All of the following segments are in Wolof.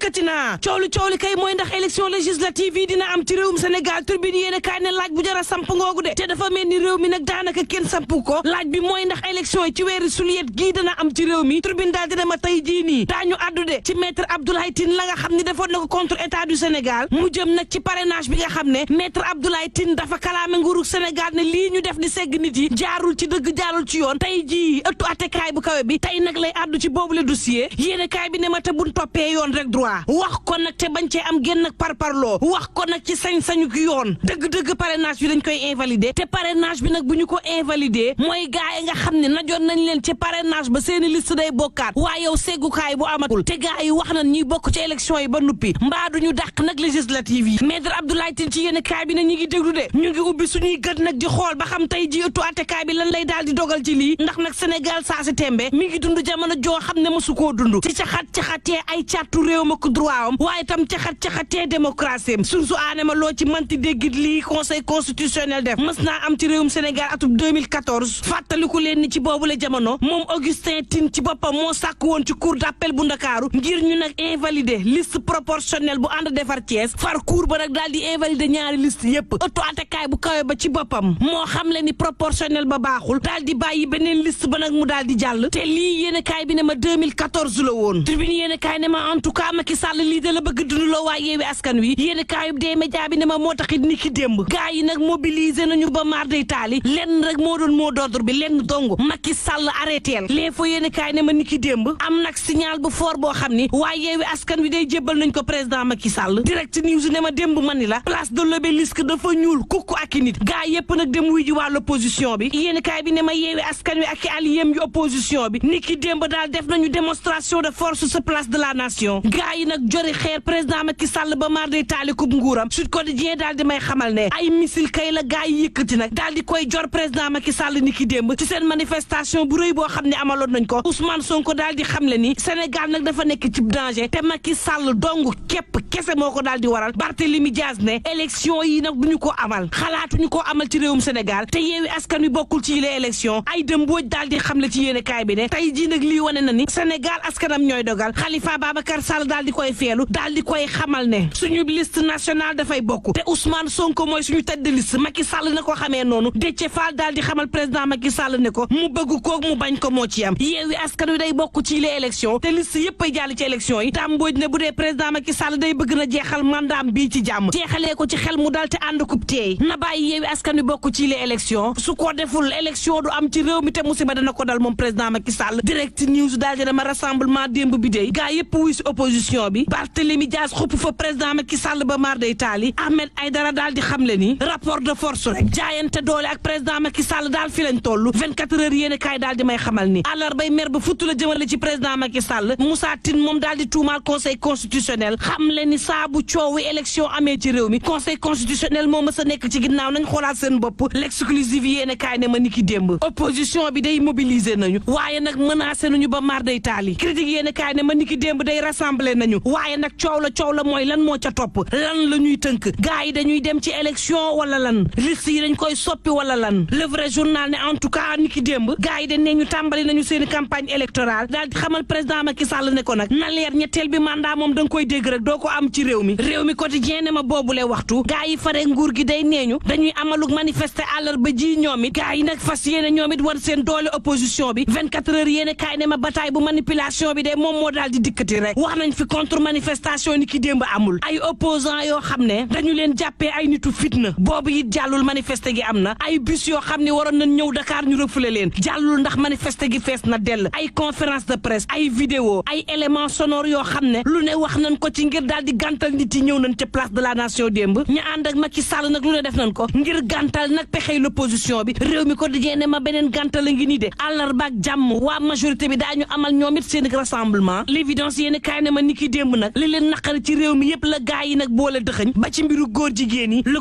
dikkati na coow li kay mooy ndax élection législative yi dina am ci réewum Sénégal turbine yéene kaay ne laaj bu jara samp ngoogu de te dafa mel ni réew mi nag daanaka kenn samp ko laaj bi mooy ndax élection yi ci weeru suliet gii dana am ci réew mi turbine daal dina ma tey jii nii daañu addu de ci maître Abdoulaye Tine la nga xam ne defoon na ko contre état du Sénégal mu jëm nag ci parrainage bi nga xam ne maître Abdoulaye Tine dafa kalaame nguurug Sénégal ne lii ñu def di segg nit yi jaarul ci dëgg jaarul ci yoon tey jii ëttu attekaay bu kawe bi tey nag lay addu ci boobule dossier yéene kaay bi ne ma te buñ toppee yoon rek droit wax ko nag te bañ cee am génn ak parparloo wax ko nag ci sañ-sañu ki yoon dëgg-dëgg parrainage bi dañ koy invalider te parrainage bi nag bu ñu ko invalider mooy gaay nga xam ne najoon nañ leen ci parrainage ba seeni liste day bokkaat waaye yow seggukaay bu amatul te gaay yi wax nañ ñuy bokk ci élection yi ba nuppi mbaa duñu dàq nag législative yi maître Abdoulaye Tine ci yéene kaay bi ne ñi ngi déglu de ñu ngi ubbi suñuy gët nag di xool ba xam tey ji ëttu attekaay bi lan lay daal di dogal ci lii ndax nag Sénégal saa si tembe mi ngi dund jamono joo xam ne mosu koo dund ci caxatee ay càttu réew ma ko droit am waaye tam caxatee démocratie am suñ su aane ma loo ci manti déggit lii conseil constitutionnel def mës naa am ci réewum Sénégal atub 2014 fàttaliku leen ni ci boobu la jamono moom Augustin Tine ci boppam moo sàkk woon ci cour d'appel bu Ndakaaru ngir ñu nag invalider liste proportionnelle bu ànd defar Thiès far cour ba nag daal di invalider ñaari liste yépp ëttu attekaay bu kawe ba ci boppam moo xam le ni proportionnel ba baaxul daal di bàyyi beneen liste ba nag mu daal di jàll te lii yéene kaay bi ne ma 2014 la woon tribune yéene kaay ne ma en tout cas Macky Sall lii da la bëgg dunduloo waa Yewwi Askan Wi yéene kaayub dee média bi ne ma moo taxit ni ki démb gaa yi nag mobiliser nañu ba maar day taali lenn rek moo doon mot d'ordre bi lenn dong Macky Sall arrêteel l'info yéene kaay ne ma ni ki démb am nag signal bu fort boo xam ni waa Yewwi Askan Wi day jébbal nañ ko président Macky Sall direct news ne ma démb mani la place de l'Obélisque dafa ñuul kukku ak i nit gaa yépp nag dem wuy ji waa l'opposition bi yéene kaay bi ne ma Yewwi Askan Wi ak i alliés yu opposition bi ni ki démb daal def nañu démonstration de force sa place de la nation gaa yi nag jori xeer président Macky Sall ba maar day taali kub nguuram Sud Quotidien daal di may xamal ne ay missile kay la gaa yi yëkkati nag daal di koy jor président Macky Sall ni ki démb ci seen manifestation bu rëy boo xam ne amaloon nañ ko Ousmane Sonko daal di xamle ni Sénégal nag dafa nekk ci danger te Macky Sall dong képp kese moo ko daal di waral Barthélémy Dias ne élection yi nag duñu ko amal xalaatuñu ko amal ci réewum Sénégal te Yewwi Askan Wi bokkul ci yile élection ay dëmbooj daal di xamle ci yéene kaay bi ne tey jii nag lii wane na ni Sénégal askanam ñooy dogal Khalifa Babacar Sall daal di koy feelu daal di koy xamal ne suñu liste nationale dafay bokk te Ousmane Sonko mooy suñu tête de liste Macky Sall na ko xamee noonu Déthié Fall daal di xamal président Macky Sall ne ko mu bëgg koog mu bañ ko moo ci am Yewwi Askan Wi day bokk ci les élections te liste yëpp ay jàll ci élections yi tàmbooj ne bu dee président Macky Sall day bëgg na jeexal mandaam bii ci jàmm jeexalee ko ci xel mu dal te ànd kub teey na bàyyi Yewwi Askan Wi bokk ci les élections su ko deful élection du am ci réew mi te musiba dana ko dal moom président Macky Sall direct news daal di dama rassemblement démb bi dey gaa yëpp wuy si opposition bi Barthélémy Dias xupp fa président Macky Sall ba maar day taali Ahmed Aïdara daal di xamle ni rapport de force rek jaayante doole ak président Macky Sall daal fi lañ toll 24 heures yéene kaay daal di may xamal ni àllarbay mer ba futtu la jëmale ci président Macky Sall Moussa Tine moom daal di tuumaal conseil constitutionnel xamle ni saa bu coowu élection amee ci réew mi conseil constitutionnel moo mës a nekk ci ginnaaw nañ xoolaat seen bopp l'exclusive yéene kaay ne ma ni ki démb opposition bi day mobiliser nañu waaye nag menacé nañu ba maar day taali critique yéene kaay ne ma ni ki démb day rassembler nañu waaye nag coow la mooy lan moo ca topp lan la ñuy tënk gars yi dañuy dem ci élection wala lan liste yi dañ koy soppi wala lan le vrai journal ne en tout cas ni ki démb gars yi dañ ne ñu tàmbali nañu seen campagne électorale daal di xamal président Macky Sall ne ko nag na leer ñetteel bi mandat moom da nga koy dégg rek doo ko am ci réew mi quotidien ne ma boobule waxtu gars yi fare nguur gi day neeñu dañuy amalug manifester àllarba ji ñoom it gars yi nag fas yéene ñoom it war seen doole opposition bi 24 heures yéene kaay ne ma bataille bu manipulation bi de moom moo daal di dikkati rek wax nañ fi contre manifestation ni ki démb amul ay opposant yoo xam ne dañu leen jàppee ay nitu fitna boobu it jàllul manifester gi am na ay bus yoo xam ne waroon nañ ñëw Dakar ñu refoulé leen jàllul ndax manifester gi fees na dell ay conférence de presse ay vidéo ay éléments sonores yoo xam ne lu ne wax nañ ko ci ngir daal di gàntal nit yi ñëw nañ ca place de la nation démb ñu ànd ak Macky Sall nag lu ne def nañ ko ngir gàntal nag pexey l'opposition bi réew mi quotidien ne ma beneen gàntal a ngi nii de àllarba ak jàmm waa majorité bi daañu amal ñoom it seen rassemblement l'évidence yéen kaay ne ma ni ki démb nag li leen naqari ci réew mi yëpp la gaa yi nag boole dëxëñ ba ci mbiru góor jigéen yi le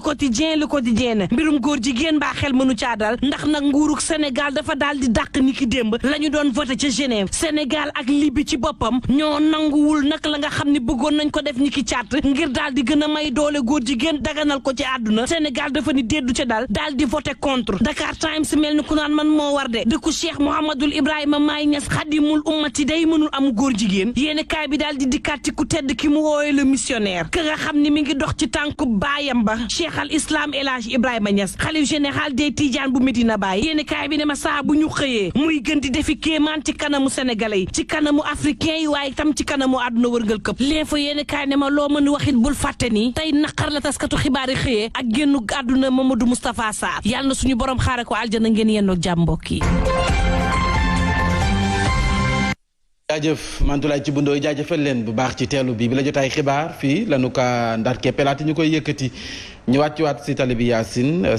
quotidien ne mbirum góor jigéen mbaa xel mënu caa dal ndax nag nguurug Sénégal dafa daal di dàq ni ki démb la ñu doon voté ca Genève Sénégal ak Libye ci boppam ñoo nanguwul nag la nga xam ne bëggoon nañ ko def ni ki càtt ngir daal di gën a may doole góor jigéen daganal ko ci àdduna Sénégal dafa ni déddu ca daal di voté contre Dakar Times mel ni ku naan man moo war de dëkku Cheikh Mouhamadoul Ibrahima Maye Niass xadimul ummati day mënul am góor jigéen yéen kaay bi daal di dikkaat ñëwaat ci ku tedd ki mu woowe le missionnaire ka nga xam ni mi ngi dox ci tànku baayam ba Cheikh al Islam El Hadj Ibrahima Niass xalif général des Tidiane bu Medina Baye yéeni kaay bi ne ma saa bu ñu xëyee muy gën di defi kéemaan ci kanamu sénégalais yi ci kanamu africain yi waaye tam ci kanamu àdduna wërngal këpp l'info yéeni kaay ne ma loo mën waxit bul fàtte ni tey naqar la taskatu xibaar yi xëyee ak génnu àdduna Mamadou Moustapha Sarr yàlla na suñu borom xaare ko aljana ngeen yendoog jàmm mbokk yi. jaajëf Mantoulaye ci bundooy jaajëfal leen bu baax ci teelu bi la jotaay xibaar fii lanu ka ndar keppelaati ñu koy yëkkati ñëwaat ci waat si tali bi Yacine